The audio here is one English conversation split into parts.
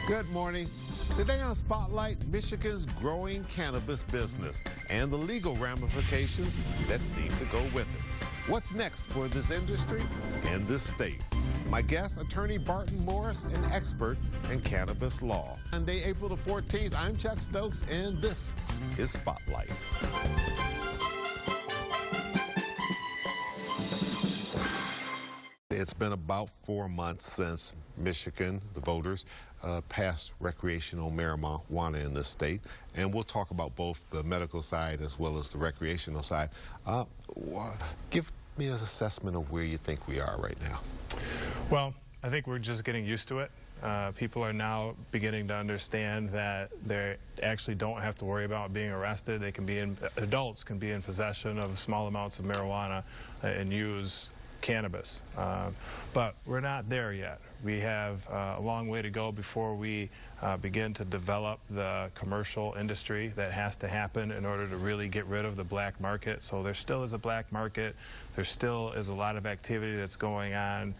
Good morning. Today on Spotlight, Michigan's growing cannabis business and the legal ramifications that seem to go with it. What's next for this industry and this state? My guest, attorney Barton Morris, an expert in cannabis law. Monday, April the 14th, I'm Chuck Stokes, and this is Spotlight. It's been about 4 months since Michigan, the voters, passed recreational marijuana in this state. And we'll talk about both the medical side as well as the recreational side. Give me an assessment of where you think we are right now. Well, I think we're just getting used to it. People are now beginning to understand that they actually don't have to worry about being arrested. They can be adults can be in possession of small amounts of marijuana and use cannabis. But we're not there yet. We have a long way to go before we begin to develop the commercial industry that has to happen in order to really get rid of the black market. So there still is a black market. There still is a lot of activity that's going on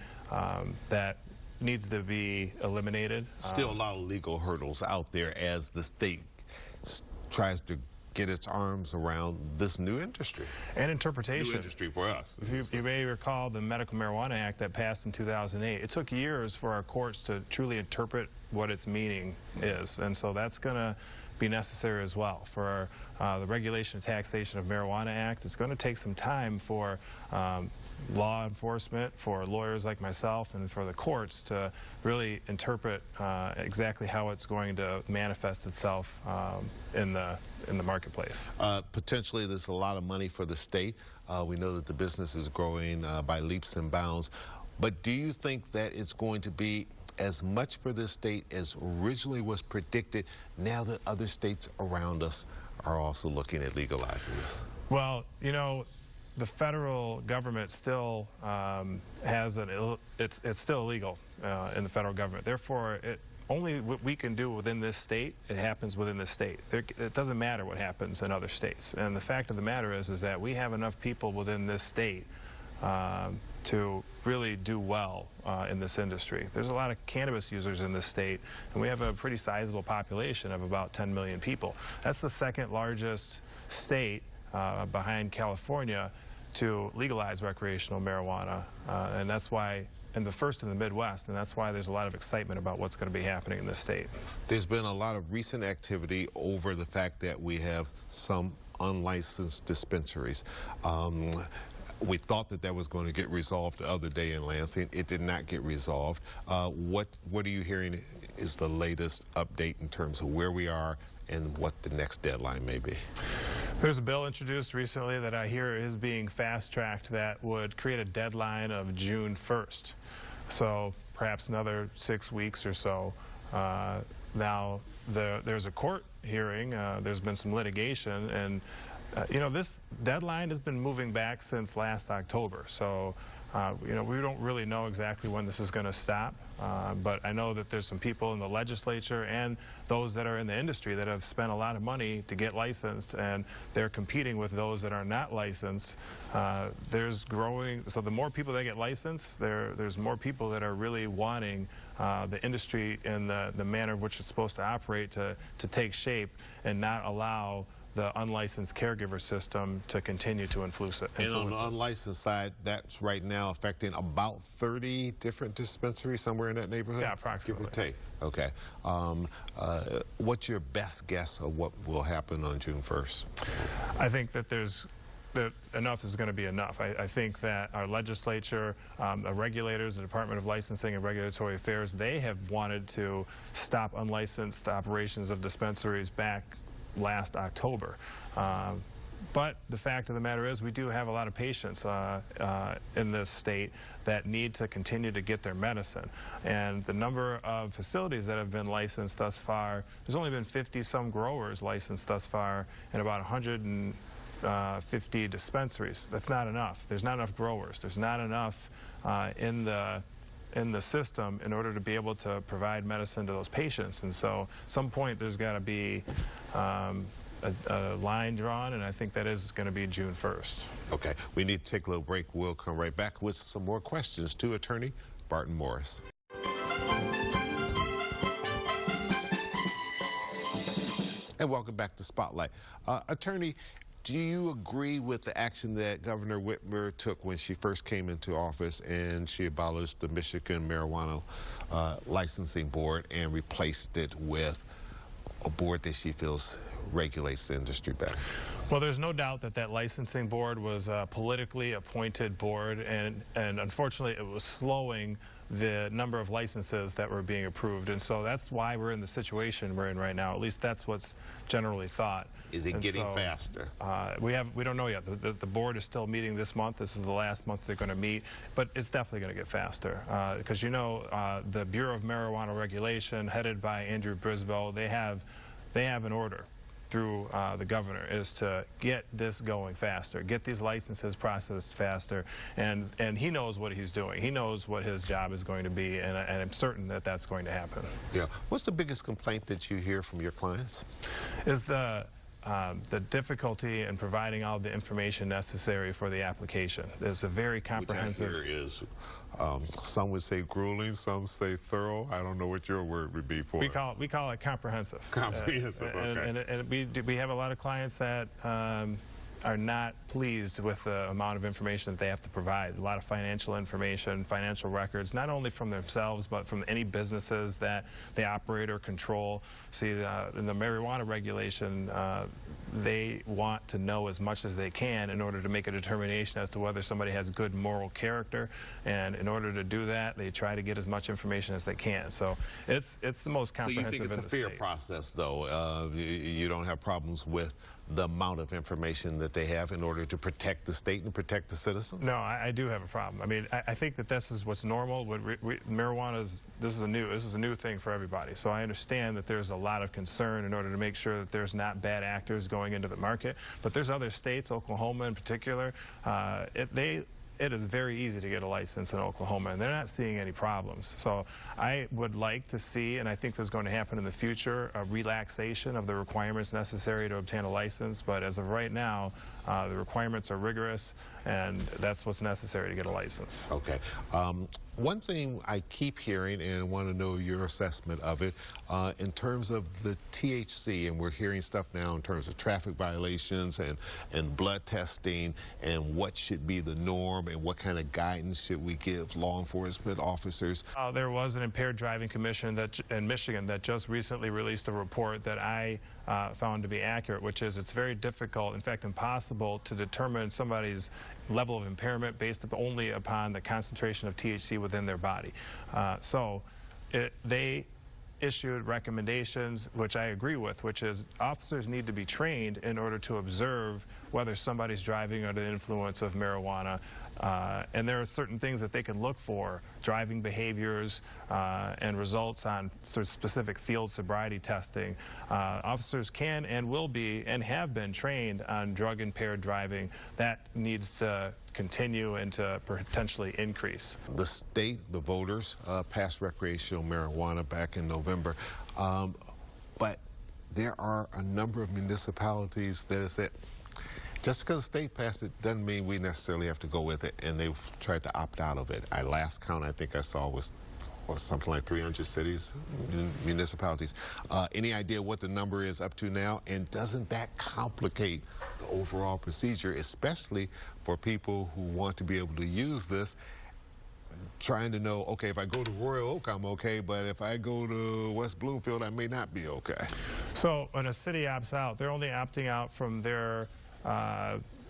that needs to be eliminated. Still a lot of legal hurdles out there as the state tries to get its arms around this new industry. And interpretation. New industry for us. You may recall the Medical Marijuana Act that passed in 2008. It took years for our courts to truly interpret what its meaning is. And so that's going to be necessary as well. For the Regulation and Taxation of Marijuana Act, it's going to take some time for law enforcement, for lawyers like myself, and for the courts to really interpret exactly how it's going to manifest itself in the marketplace. Potentially, there's a lot of money for the state. We know that the business is growing by leaps and bounds. But do you think that it's going to be as much for this state as originally was predicted, now that other states around us are also looking at legalizing this? Well, you know, the federal government still has it's still illegal in the federal government. Therefore, only what we can do within this state, it happens within this state. It doesn't matter what happens in other states. And the fact of the matter is that we have enough people within this state to really do well in this industry. There's a lot of cannabis users in this state, and we have a pretty sizable population of about 10 million people. That's the second largest state behind California to legalize recreational marijuana, and that's why, and the first in the Midwest, and that's why there's a lot of excitement about what's going to be happening in this state. There's been a lot of recent activity over the fact that we have some unlicensed dispensaries. We thought that was going to get resolved the other day in Lansing. It did not get resolved. What are you hearing is the latest update in terms of where we are and what the next deadline may be? There's a bill introduced recently that I hear is being fast-tracked that would create a deadline of June 1st. So perhaps another 6 weeks or so. Now, there's a court hearing. There's been some litigation, and you know, this deadline has been moving back since last October. So, you know, we don't really know exactly when this is going to stop. But I know that there's some people in the legislature and those that are in the industry that have spent a lot of money to get licensed, and they're competing with those that are not licensed. There's growing, so the more people that get licensed, there's more people that are really wanting the industry in the manner in which it's supposed to operate to take shape and not allow the unlicensed caregiver system to continue to influence it. And on the unlicensed side, that's right now affecting about 30 different dispensaries, somewhere in that neighborhood? Yeah, approximately. Give or take. Okay. What's your best guess of what will happen on June 1st? I think that enough is going to be enough. I think that our legislature, the regulators, the Department of Licensing and Regulatory Affairs, they have wanted to stop unlicensed operations of dispensaries back last October. But the fact of the matter is we do have a lot of patients in this state that need to continue to get their medicine. And the number of facilities that have been licensed thus far, there's only been 50-some growers licensed thus far and about 150 dispensaries. That's not enough. There's not enough growers. There's not enough in the system in order to be able to provide medicine to those patients. And so at some point there's got to be a line drawn, and I think that is going to be June 1st. Okay, we need to take a little break. We'll come right back with some more questions to attorney Barton Morris. And welcome back to Spotlight. Attorney, do you agree with the action that Governor Whitmer took when she first came into office and she abolished the Michigan Marijuana Licensing Board and replaced it with a board that she feels regulates the industry better? Well, there's no doubt that that licensing board was a politically appointed board, and unfortunately it was slowing the number of licenses that were being approved, and so that's why we're in the situation we're in right now. At least that's what's generally thought. Is it getting faster? We don't know yet. The board is still meeting this month. This is the last month they're going to meet, but it's definitely going to get faster because the Bureau of Marijuana Regulation, headed by Andrew Brisboe, they have an order through the governor is to get this going faster, get these licenses processed faster, and he knows what he's doing. He knows what his job is going to be, and I'm certain that that's going to happen. Yeah. What's the biggest complaint that you hear from your clients? Is the difficulty in providing all the information necessary for the application. It's a very comprehensive. Which I hear is, some would say grueling, some say thorough. I don't know what your word would be for it. We call it comprehensive. Comprehensive, okay. And we have a lot of clients that are not pleased with the amount of information that they have to provide. A lot of financial information, financial records, not only from themselves, but from any businesses that they operate or control. See, in the marijuana regulation, they want to know as much as they can in order to make a determination as to whether somebody has good moral character. And in order to do that, they try to get as much information as they can. So it's the most comprehensive. So you think it's a fair process, though? You don't have problems with the amount of information that they have in order to protect the state and protect the citizens? No, I do have a problem. I mean, I think that this is what's normal. Marijuana this is a new thing for everybody. So I understand that there's a lot of concern in order to make sure that there's not bad actors going into the market. But there's other states, Oklahoma in particular, it is very easy to get a license in Oklahoma, and they're not seeing any problems. So I would like to see, and I think this is going to happen in the future, a relaxation of the requirements necessary to obtain a license. But as of right now, the requirements are rigorous, and that's what's necessary to get a license. Okay. One thing I keep hearing, and I want to know your assessment of it, in terms of the THC, and we're hearing stuff now in terms of traffic violations and blood testing and what should be the norm and what kind of guidance should we give law enforcement officers. There was an Impaired Driving Commission in Michigan that just recently released a report that I found to be accurate, which is it's very difficult, in fact impossible, to determine somebody's level of impairment based only upon the concentration of THC within their body. They issued recommendations, which I agree with, which is officers need to be trained in order to observe whether somebody's driving under the influence of marijuana. And there are certain things that they can look for, driving behaviors and results on sort of specific field sobriety testing. Officers can and will be and have been trained on drug-impaired driving. That needs to continue and to potentially increase. The state, the voters, passed recreational marijuana back in November, but there are a number of municipalities that have said, just because the state passed it doesn't mean we necessarily have to go with it, and they've tried to opt out of it. Last count I think I saw was something like 300 cities, municipalities. Any idea what the number is up to now? And doesn't that complicate the overall procedure, especially for people who want to be able to use this, trying to know, okay, if I go to Royal Oak, I'm okay, but if I go to West Bloomfield, I may not be okay. So when a city opts out, they're only opting out from their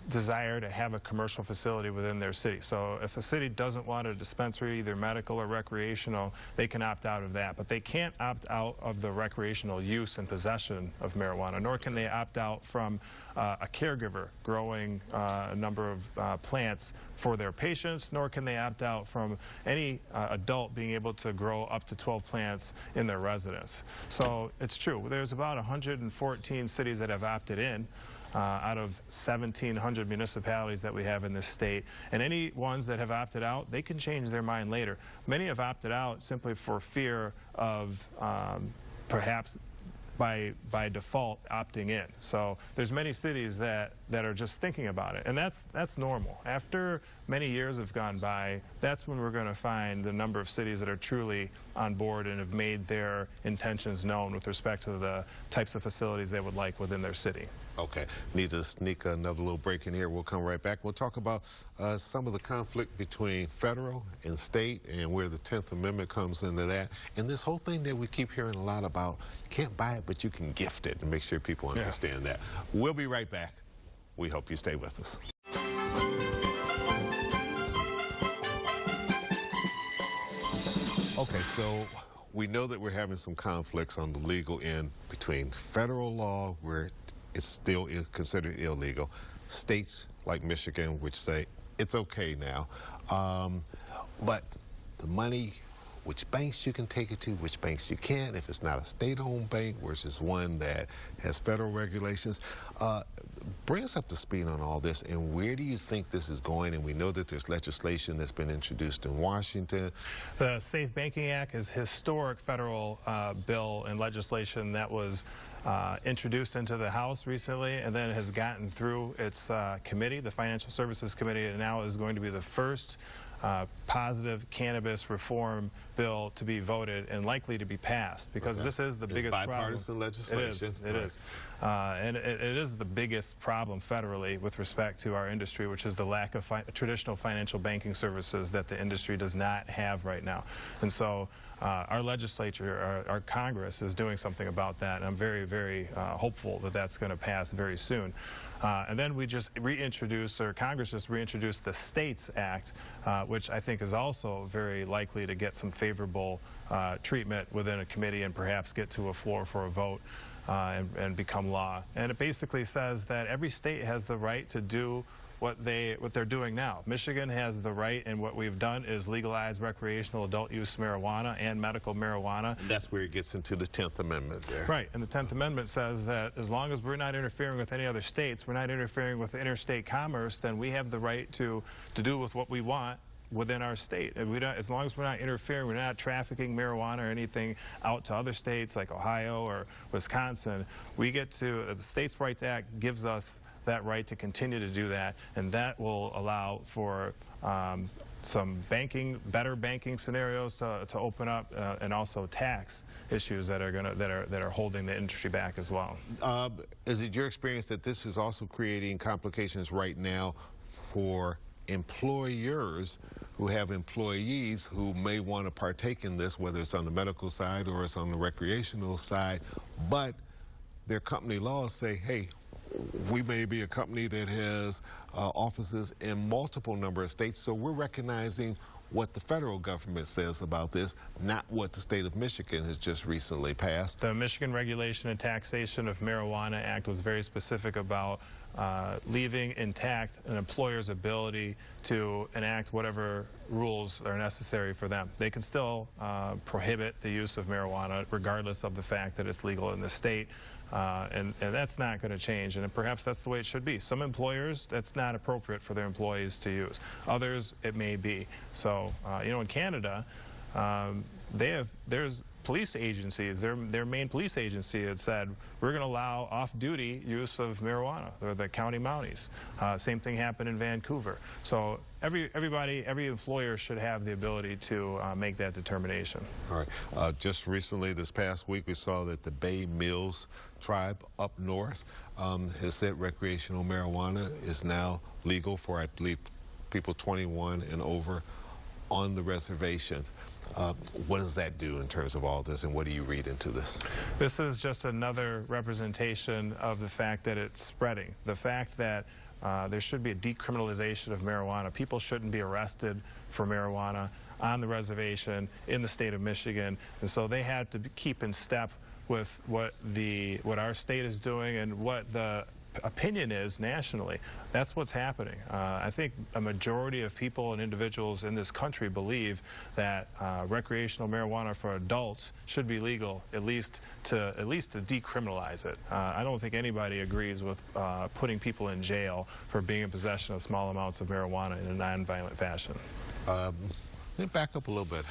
desire to have a commercial facility within their city. So if a city doesn't want a dispensary, either medical or recreational, they can opt out of that. But they can't opt out of the recreational use and possession of marijuana, nor can they opt out from a caregiver growing a number of plants for their patients, nor can they opt out from any adult being able to grow up to 12 plants in their residence. So it's true. There's about 114 cities that have opted in. Out of 1,700 municipalities that we have in this state. And any ones that have opted out, they can change their mind later. Many have opted out simply for fear of perhaps by default opting in. So there's many cities that that are just thinking about it, and that's normal. After many years have gone by, that's when we're going to find the number of cities that are truly on board and have made their intentions known with respect to the types of facilities they would like within their city. Okay, need to sneak another little break in here. We'll come right back. We'll talk about some of the conflict between federal and state and where the 10th Amendment comes into that. And this whole thing that we keep hearing a lot about, you can't buy it, but you can gift it, and make sure people understand that. We'll be right back. We hope you stay with us. Okay, so we know that we're having some conflicts on the legal end between federal law, where it's still considered illegal, states like Michigan, which say it's okay now, but the money, which banks you can take it to, which banks you can't, if it's not a state-owned bank versus one that has federal regulations. Bring us up to speed on all this, and where do you think this is going? And we know that there's legislation that's been introduced in Washington. The Safe Banking Act is a historic federal bill and legislation that was introduced into the House recently and then has gotten through its committee, the Financial Services Committee, and now is going to be the first positive cannabis reform bill to be voted and likely to be passed, because this is the biggest bipartisan legislation. It is. And it is the biggest problem federally with respect to our industry, which is the lack of traditional financial banking services that the industry does not have right now. And so our legislature, our Congress, is doing something about that, and I'm very, very hopeful that that's going to pass very soon. And then we just reintroduced, or Congress just reintroduced the States Act, which I think is also very likely to get some favorable treatment within a committee and perhaps get to a floor for a vote and become law. And it basically says that every state has the right to do what they're doing now. Michigan has the right, and what we've done is legalize recreational adult use marijuana and medical marijuana. And that's where it gets into the 10th Amendment there. Right, and the 10th Amendment says that as long as we're not interfering with any other states, we're not interfering with interstate commerce, then we have the right to do with what we want within our state. And we don't, as long as we're not interfering, we're not trafficking marijuana or anything out to other states like Ohio or Wisconsin, we get to, the States' Rights Act gives us that right to continue to do that, and that will allow for some better banking scenarios to open up, and also tax issues that are holding the industry back as well. Is it your experience that this is also creating complications right now for employers who have employees who may want to partake in this, whether it's on the medical side or it's on the recreational side, but their company laws say, hey, we may be a company that has offices in multiple number of states, so we're recognizing what the federal government says about this, not what the state of Michigan has just recently passed. The Michigan Regulation and Taxation of Marijuana Act was very specific about leaving intact an employer's ability to enact whatever rules are necessary for them. They can still prohibit the use of marijuana regardless of the fact that it's legal in the state. And that's not going to change, and perhaps that's the way it should be. Some employers, that's not appropriate for their employees to use. Others, it may be. So, you know, in Canada, there's police agencies, their main police agency had said, we're going to allow off-duty use of marijuana, or the county mounties. Same thing happened in Vancouver. So every employer should have the ability to make that determination. All right. Just recently, this past week, we saw that the Bay Mills tribe up north has said recreational marijuana is now legal for, I believe, people 21 and over on the reservation. What does that do in terms of all this, and what do you read into this? This is just another representation of the fact that it's spreading. The fact that there should be a decriminalization of marijuana. People shouldn't be arrested for marijuana on the reservation in the state of Michigan, and so they had to keep in step with what our state is doing and what the opinion is nationally. That's what's happening. I think a majority of people and individuals in this country believe that recreational marijuana for adults should be legal, at least to decriminalize it. I don't think anybody agrees with putting people in jail for being in possession of small amounts of marijuana in a nonviolent fashion. Let me back up a little bit.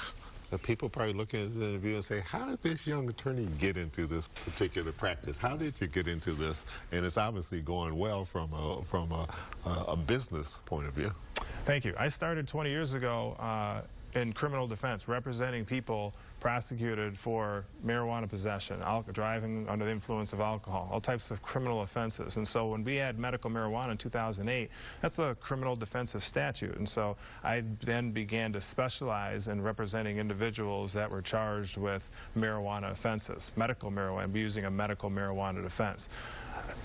The people probably look at this interview and say, how did this young attorney get into this particular practice? How did you get into this? And it's obviously going well from a business point of view. Thank you. I started 20 years ago in criminal defense, representing people prosecuted for marijuana possession, driving under the influence of alcohol, all types of criminal offenses. And so when we had medical marijuana in 2008, that's a criminal defensive statute. And so I then began to specialize in representing individuals that were charged with marijuana offenses, medical marijuana, using a medical marijuana defense.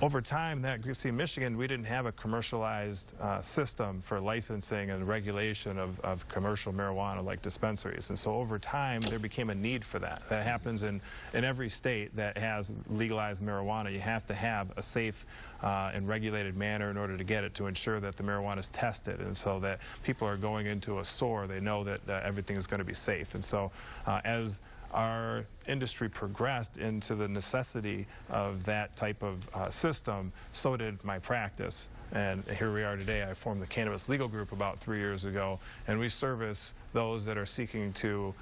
Over time, in Michigan, we didn't have a commercialized system for licensing and regulation of commercial marijuana like dispensaries. And so over time, there became a need for that. That happens in every state that has legalized marijuana. You have to have a safe and regulated manner in order to get it, to ensure that the marijuana is tested, and so that people are going into a store, they know that everything is going to be safe. And so as our industry progressed into the necessity of that type of system, so did my practice. And here we are today. I formed the Cannabis Legal Group about 3 years ago, and we service those that are seeking to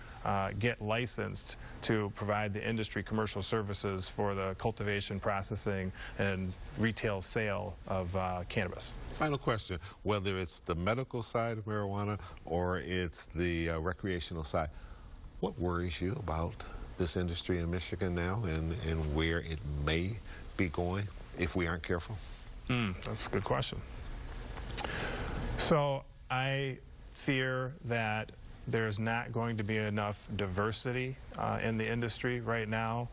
get licensed to provide the industry commercial services for the cultivation, processing, and retail sale of cannabis. Final question, whether it's the medical side of marijuana or it's the recreational side, what worries you about this industry in Michigan now and where it may be going if we aren't careful? That's a good question. So I fear that there's not going to be enough diversity in the industry right now.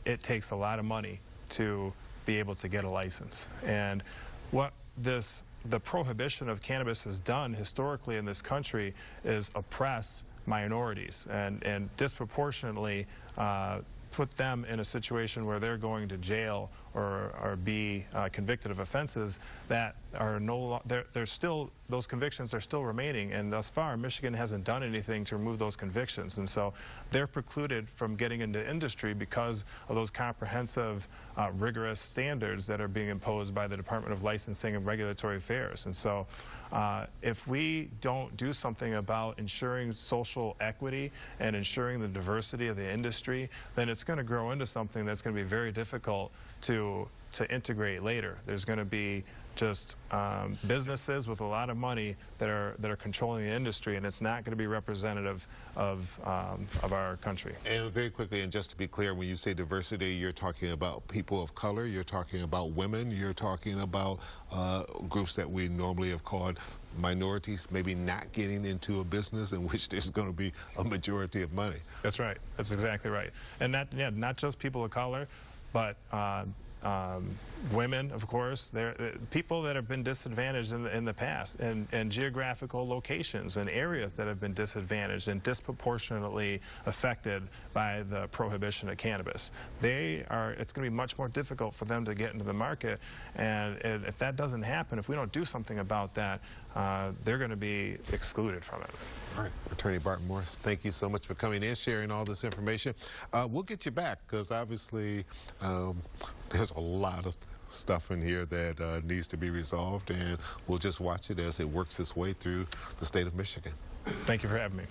It takes a lot of money to be able to get a license. And what the prohibition of cannabis has done historically in this country is oppress minorities and disproportionately put them in a situation where they're going to jail or be convicted of offenses that are those convictions are still remaining, and thus far Michigan hasn't done anything to remove those convictions, and so they're precluded from getting into industry because of those comprehensive rigorous standards that are being imposed by the Department of Licensing and Regulatory Affairs. And so if we don't do something about ensuring social equity and ensuring the diversity of the industry, then it's going to grow into something that's going to be very difficult to integrate later. There's going to be just businesses with a lot of money that are controlling the industry, and it's not going to be representative of our country. And very quickly, and just to be clear, when you say diversity, you're talking about people of color, you're talking about women, you're talking about groups that we normally have called minorities, maybe not getting into a business in which there's going to be a majority of money. That's right. That's exactly right. And not just people of color, but women, of course. People that have been disadvantaged in the past, and geographical locations and areas that have been disadvantaged and disproportionately affected by the prohibition of cannabis. It's going to be much more difficult for them to get into the market, and if that doesn't happen, if we don't do something about that, they're going to be excluded from it. All right, Attorney Barton Morris, thank you so much for coming in, sharing all this information. We'll get you back because obviously there's a lot of stuff in here that needs to be resolved, and we'll just watch it as it works its way through the state of Michigan. Thank you for having me.